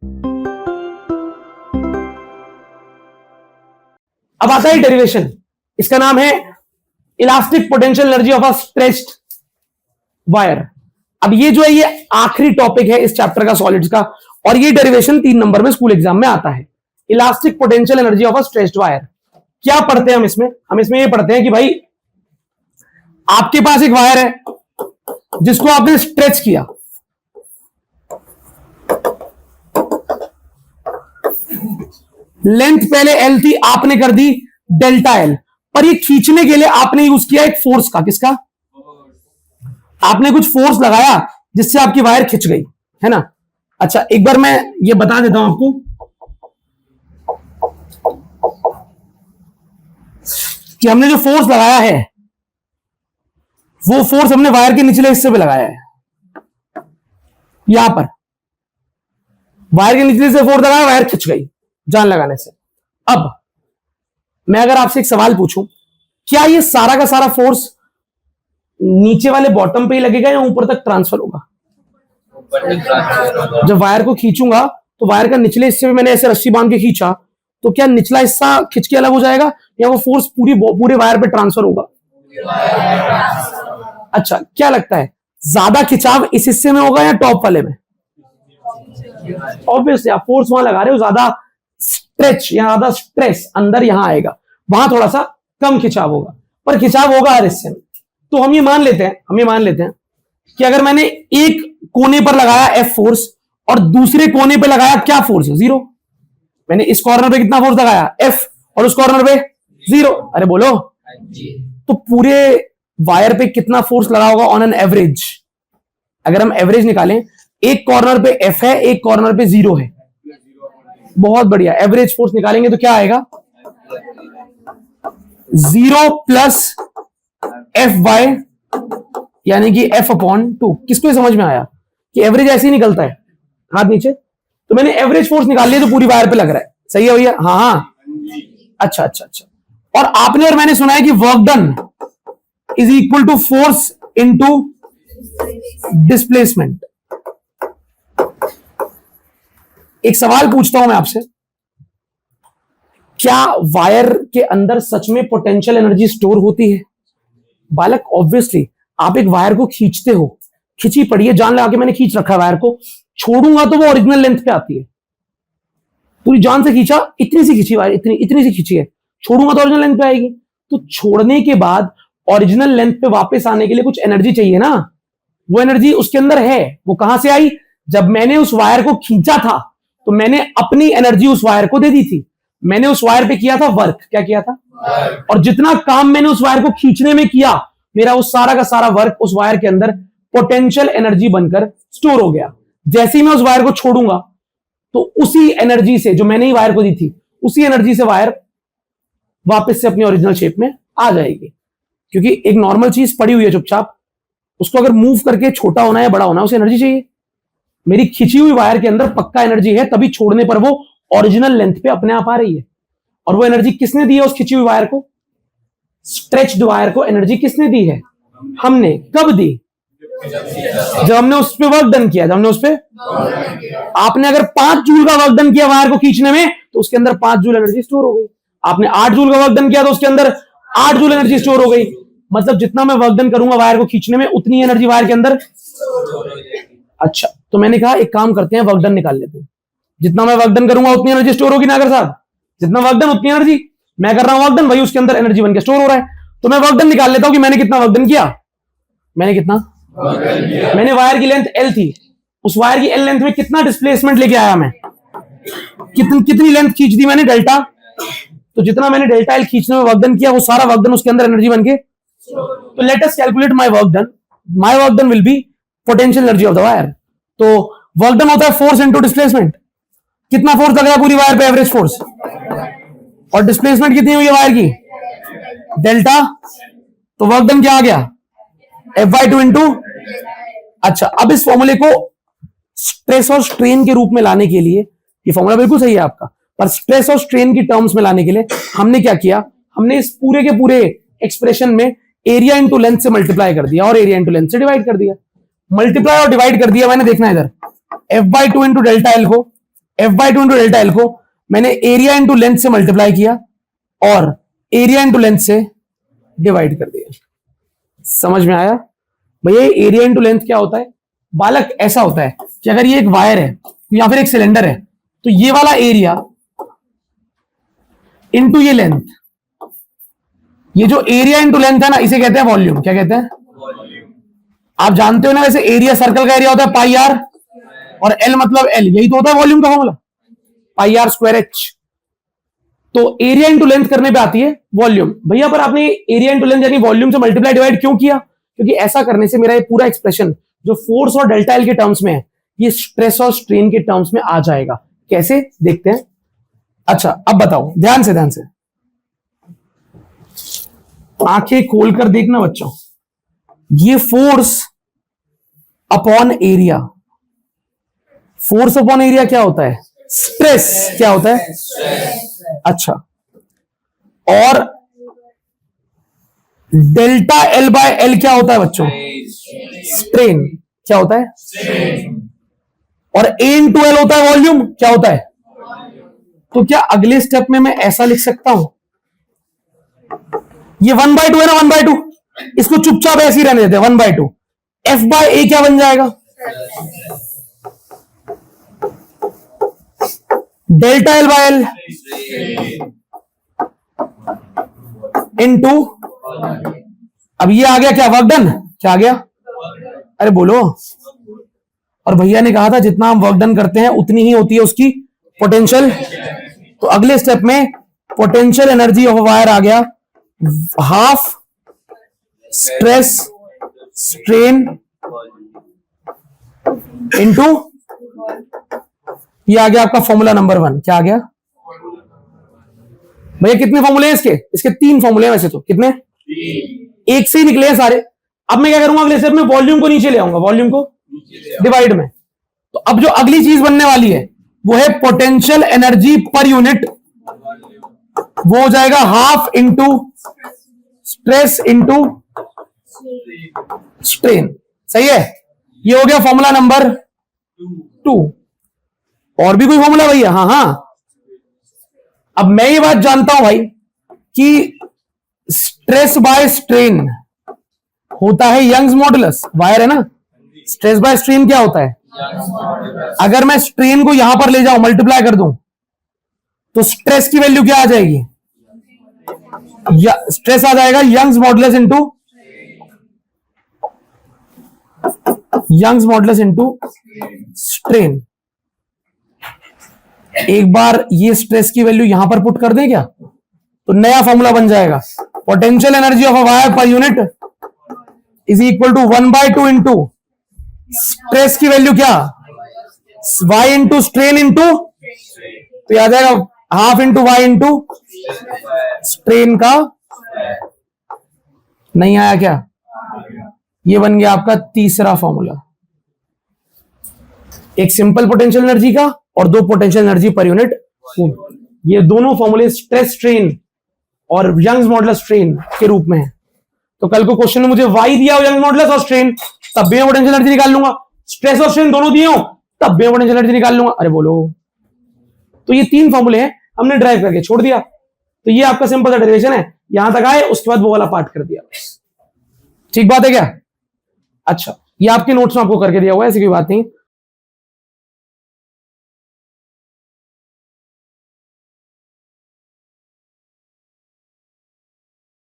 अब आता है डेरिवेशन, इसका नाम है elastic potential energy of a stretched wire. अब ये जो है ये आखिरी टॉपिक है इस चैप्टर का, सॉलिड्स का, और ये डेरिवेशन 3 नंबर में स्कूल एग्जाम में आता है। Elastic potential energy of a stretched wire क्या पढ़ते हैं हम इसमें? हम इसमें ये पढ़ते हैं कि भाई आपके पास एक वायर है जिसको आपने स्ट्रेच किया, लेंथ पहले एल थी, आपने कर दी डेल्टा एल, पर ये खींचने के लिए आपने यूज किया एक फोर्स का। किसका? आपने कुछ फोर्स लगाया जिससे आपकी वायर खिंच गई, है ना। अच्छा, एक बार मैं ये बता देता हूं आपको कि हमने जो फोर्स लगाया है वो फोर्स हमने वायर के निचले हिस्से पे लगाया है। यहां पर वायर के निचले से फोर्स लगाया, वायर खिंच गई जान लगाने से। अब मैं अगर आपसे एक सवाल पूछूं, क्या ये सारा का सारा फोर्स नीचे वाले बॉटम पे ही लगेगा या ऊपर तक ट्रांसफर होगा? जब वायर को खींचूंगा तो वायर का निचले हिस्से में मैंने ऐसे रस्सी बांध के खींचा, तो क्या निचला हिस्सा खिंच के अलग हो जाएगा या वो फोर्स पूरे वायर पे ट्रांसफर होगा? अच्छा, क्या लगता है ज्यादा खिंचाव इस हिस्से में होगा या टॉप वाले में? ऑब्वियसली आप फोर्स वहां लगा रहे हो, ज्यादा स्ट्रेच या ज्यादा स्ट्रेस अंदर यहां आएगा, वहां थोड़ा सा कम खिंचाव होगा, पर खिंचाव होगा हर हिस्से में। तो हम ये मान लेते हैं कि अगर मैंने एक कोने पर लगाया एफ फोर्स और दूसरे कोने पे लगाया क्या फोर्स? 0। मैंने इस कॉर्नर पे कितना फोर्स लगाया? एफ, और उस कॉर्नर पे 0। अरे बोलो, तो पूरे वायर पे कितना फोर्स लगा होगा ऑन एन एवरेज? अगर हम एवरेज निकालें, एक कॉर्नर पे एफ है, एक कॉर्नर पे 0 है। बहुत बढ़िया, एवरेज फोर्स निकालेंगे तो क्या आएगा? 0 प्लस एफ बाय, यानी कि एफ अपॉन 2। किसको समझ में आया कि एवरेज ऐसे ही निकलता है? हाथ नीचे। तो मैंने एवरेज फोर्स निकाल लिया जो पूरी वायर पे लग रहा है। सही है भैया? हाँ। अच्छा। और आपने और मैंने सुना है कि work done is equal to force into displacement. एक सवाल पूछता हूं मैं आपसे, क्या वायर के अंदर सच में पोटेंशियल एनर्जी स्टोर होती है? बालक, ऑब्वियसली आप एक वायर को खींचते हो, खिंची पड़ी है, जान लगा के मैंने खींच रखा है वायर को, छोड़ूंगा तो वो ओरिजिनल लेंथ पे आती है। पूरी जान से खींचा, इतनी सी खींची वायर, इतनी सी खींची है, छोड़ूंगा तो ओरिजिनल लेंथ पे आएगी। तो छोड़ने के बाद ओरिजिनल लेंथ पे वापस आने के लिए कुछ एनर्जी चाहिए ना, वो एनर्जी उसके अंदर है। वो कहां से आई? जब मैंने उस वायर को खींचा था तो मैंने अपनी एनर्जी उस वायर को दे दी थी। मैंने उस वायर पे किया था वर्क। क्या किया था? और जितना काम मैंने उस वायर को खींचने में किया, मेरा उस सारा का सारा वर्क उस वायर के अंदर पोटेंशियल एनर्जी बनकर स्टोर हो गया। जैसे ही मैं उस वायर को छोड़ूंगा तो उसी एनर्जी से, जो मैंने ही वायर को दी थी, उसी एनर्जी से वायर वापस से अपनी ओरिजिनल शेप में आ जाएगी। क्योंकि एक नॉर्मल चीज पड़ी हुई है चुपचाप, उसको अगर मूव करके छोटा होना है, बड़ा होना है, उसे एनर्जी चाहिए। मेरी खिंची हुई वायर के अंदर पक्का एनर्जी है, तभी छोड़ने पर वो ओरिजिनल लेंथ पे अपने आप आ रही है। और वो एनर्जी किसने दी है उस खिंची हुई वायर को? स्ट्रेच्ड वायर को एनर्जी किसने दी है? हमने। कब दी? जब हमने उस पर वर्क डन किया। आपने अगर 5 जूल का वर्क डन किया वायर को खींचने में, तो उसके अंदर 5 जूल एनर्जी स्टोर हो गई। आपने 8 जूल का वर्क डन किया तो उसके अंदर 8 जूल एनर्जी स्टोर हो गई। मतलब जितना मैं वर्क डन करूंगा वायर को खींचने में, उतनी एनर्जी वायर के अंदर। अच्छा, तो मैंने कहा एक काम करते हैं, वर्क डन निकाल लेते हैं। जितना मैं वर्क डन करूंगा उतनी एनर्जी स्टोर होगी नागर साहब। जितना वर्क डन उतनी एनर्जी, मैं कर रहा हूं वर्क डन, वही उसके अंदर एनर्जी बन के स्टोर हो रहा है। तो मैं वर्क डन निकाल लेता हूं कि मैंने कितना वर्क डन किया। मैंने वायर की लेंथ एल थी, उस वायर की एल लेंथ में कितना डिस्प्लेसमेंट लेके आया मैं? कितनी लेंथ खींच दी मैंने? डेल्टा। तो जितना मैंने डेल्टा एल खींचने में वर्क डन किया, वो सारा वर्क डन उसके अंदर एनर्जी बन के। तो let us calculate my work done. My work done will be potential energy of the wire. तो वर्क डन होता है फोर्स इनटू डिस्प्लेसमेंट। कितना फोर्स लग रहा है पूरी वायर पे? Average force. और डिस्प्लेसमेंट कितनी हुई है वायर की? डेल्टा। तो वर्क डन क्या आ गया? F/2 into. अच्छा, अब इस फॉर्मूले को स्ट्रेस और स्ट्रेन के रूप में लाने के लिए, ये फॉर्मूला बिल्कुल सही है आपका, पर स्ट्रेस और स्ट्रेन की टर्म्स में लाने के लिए हमने क्या किया? हमने इस पूरे के पूरे एक्सप्रेशन में एरिया इंटू लेंथ से मल्टीप्लाई कर दिया और एरिया इंटू लेंथ से डिवाइड कर दिया। मल्टीप्लाई और डिवाइड कर दिया मैंने, देखना इधर, F/2 इंटू डेल्टा एल को F/2 इंटू डेल्टा एल को मैंने एरिया इंटू लेंथ से मल्टीप्लाई किया और एरिया इंटू लेंथ से डिवाइड कर दिया। समझ में आया भैया? एरिया इंटू लेंथ क्या होता है बालक? ऐसा होता है कि अगर ये एक वायर है या फिर एक सिलेंडर है तो ये वाला एरिया इंटू ये लेंथ, ये जो एरिया इंटू लेंथ है ना, इसे कहते हैं वॉल्यूम। क्या कहते हैं? आप जानते हो ना, वैसे एरिया सर्कल का एरिया होता है पाई आर और एल मतलब एल, यही तो होता है वॉल्यूम का formula, pi r square h. तो एरिया इंटू लेंथ करने पे आती है वॉल्यूम। भैया पर आपने एरिया इंटू लेंथ यानी वॉल्यूम से मल्टीप्लाई डिवाइड क्यों किया? क्योंकि ऐसा करने से मेरा ये पूरा एक्सप्रेशन जो फोर्स और डेल्टा एल के टर्म्स में है, ये स्ट्रेस और स्ट्रेन के टर्म्स में आ जाएगा। कैसे देखते हैं। अच्छा अब बताओ, ध्यान से आंखें खोलकर देखना बच्चों। ये force upon area, force upon area क्या होता है? स्ट्रेस। क्या होता है? अच्छा, और डेल्टा एल बाय एल क्या होता है बच्चों? स्ट्रेन। क्या होता है? और ए इंटू एल होता है वॉल्यूम। क्या होता है? तो क्या अगले स्टेप में मैं ऐसा लिख सकता हूं, ये 1/2 है ना, 1/2, इसको चुपचाप ऐसे ही रहने देते हैं 1/2। एफ बाय ए क्या बन जाएगा? Delta L by L into, अब ये आ गया क्या? Work done. क्या आ गया? अरे बोलो। और भैया ने कहा था जितना हम वर्क डन करते हैं उतनी ही होती है उसकी पोटेंशियल। तो अगले स्टेप में पोटेंशियल एनर्जी ऑफ वायर आ गया हाफ स्ट्रेस स्ट्रेन इनटू, ये आ गया आपका फॉर्मूला नंबर 1। क्या आ गया भैया? कितने फॉर्मूले हैं इसके? इसके 3 फॉर्मूले हैं वैसे तो। कितने? एक से ही निकले हैं सारे। अब मैं क्या करूंगा अगले स्टेप में? वॉल्यूम को नीचे ले आऊंगा, वॉल्यूम को डिवाइड में। तो अब जो अगली चीज बनने वाली है वो है पोटेंशियल एनर्जी पर यूनिट, वो हो जाएगा half into stress into strain. सही है? ये हो गया फॉर्मूला नंबर 2। और भी कोई फॉर्मूला भैया? हाँ। अब मैं ये बात जानता हूं भाई कि स्ट्रेस बाय स्ट्रेन होता है यंग्स मॉडुलस। वायर है ना, स्ट्रेस बाय स्ट्रेन क्या होता है? अगर मैं स्ट्रेन को यहां पर ले जाऊं, मल्टीप्लाई कर दूं, तो स्ट्रेस की वैल्यू क्या आ जाएगी? स्ट्रेस आ जाएगा यंग्स मॉडुलस इंटू स्ट्रेन। एक बार ये स्ट्रेस की वैल्यू यहां पर पुट कर दें क्या, तो नया फॉर्मूला बन जाएगा potential energy of a wire per unit is equal to 1/2 into stress की वैल्यू क्या? y इंटू स्ट्रेन इंटू, तो आ जाएगा half into y into strain का। नहीं आया क्या? ये बन गया आपका तीसरा फॉर्मूला, एक सिंपल पोटेंशियल एनर्जी का और 2 पोटेंशियल एनर्जी पर यूनिट। ये दोनों फॉर्मूले स्ट्रेस स्ट्रेन और यंग्स मॉडुलस स्ट्रेन के रूप में है। तो कल को क्वेश्चन में मुझे y दिया हो यंग्स मॉडुलस और स्ट्रेन, तब भी मैं पोटेंशियल एनर्जी निकाल लूंगा। स्ट्रेस और स्ट्रेन दोनों दिए हो तब भी मैं पोटेंशियल एनर्जी निकाल लूंगा। अरे बोलो। तो ये 3 फॉर्मूले हैं, हमने ड्राइव करके छोड़ दिया। तो ये आपका सिंपल सा डेरिवेशन है, यहां तक आए उसके बाद वो वाला पार्ट कर दिया। ठीक बात है क्या? अच्छा, ये आपके नोट्स में आपको करके दिया हुआ है, ऐसी कोई बात नहीं।